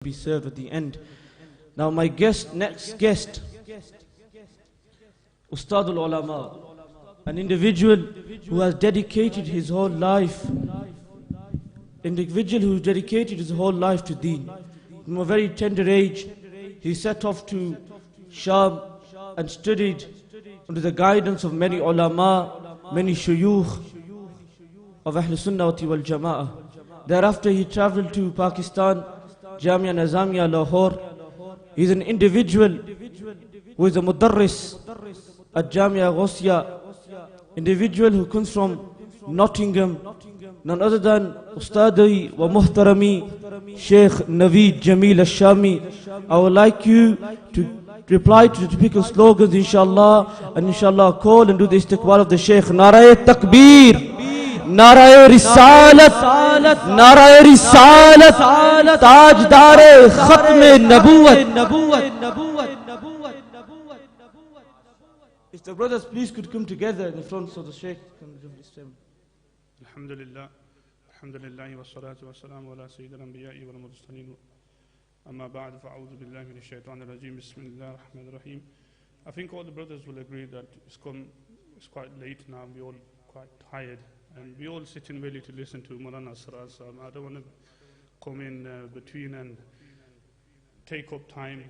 be served at the end. Now my next guest, Ustad al-Ulama, an individual who has dedicated his whole life, to Deen. From a very tender age, he set off to Sham and studied under the guidance of many ulama, many shuyukh of Ahl Sunnah wal Jama'ah. Thereafter he travelled to Pakistan, Jamia Nizamiya Lahore. He is an individual who is a mudarris at Jamia Ghosya, individual who comes from Nottingham, none other than Ustadi wa Muhtarami Sheikh Naveed Jameel al-Shami. I would like you to reply to the typical slogans, inshallah, and inshallah call and do the istiqbal of the Sheikh. Narae Takbir, Narae Risalat, Narae Risalat, Tajdare Khatme Nabuwat. If the brothers please could come together in the front so the Sheikh can give this time. Alhamdulillah, Alhamdulillah, wa salatu wa salamu ala sayyid al-anbiya'i wal mursalin. Amma ba'd, fa'udhu billahi minash shaitanir rajim, bismillahir rahmanir rahim. I think all the brothers will agree that it's quite late now, we're all quite tired, and we're all sitting ready to listen to Maulana Asrar. I don't want to come in between and take up time,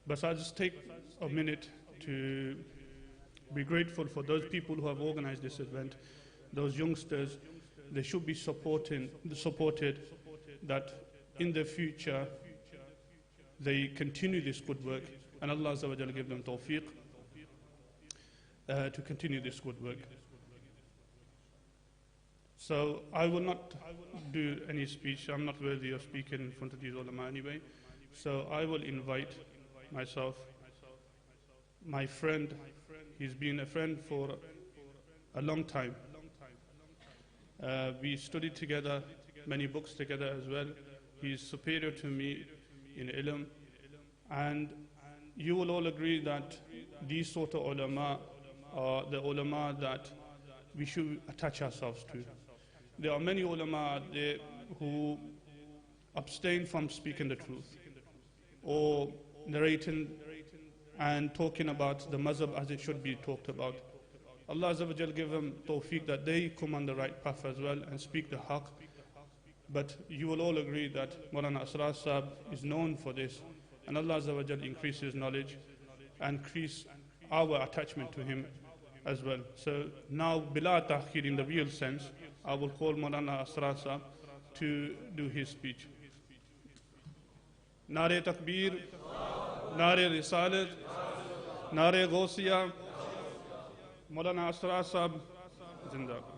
but I'll just take a minute to be grateful for those people who have organized this event, those youngsters. They should be supported, that in the future they continue this good work, and Allah Azza wa Jalla give them tawfiq to continue this good work. So I will not do any speech. I'm not worthy of speaking in front of these ulama anyway. So I will invite myself, my friend. He's been a friend for a long time. We studied together, many books together as well. He's superior to me in ilm, and you will all agree that these sort of ulama are the ulama that we should attach ourselves to. There are many ulama out there who abstain from speaking the truth or narrating and talking about the mazhab as it should be talked about. Allah Azza wa Jal give them tawfiq that they come on the right path as well and speak the haqq. But you will all agree that Maulana Asrar Sahib is known for this, and Allah Azza wa Jal increase his knowledge and increase our attachment to him as well. So now, bila tahkir, in the real sense, I will call Maulana Asrar Sahib to do his speech. Nare Takbir, Nare Risalat, Nare Ghosya, Maulana Asrar Sahib, Zindabad.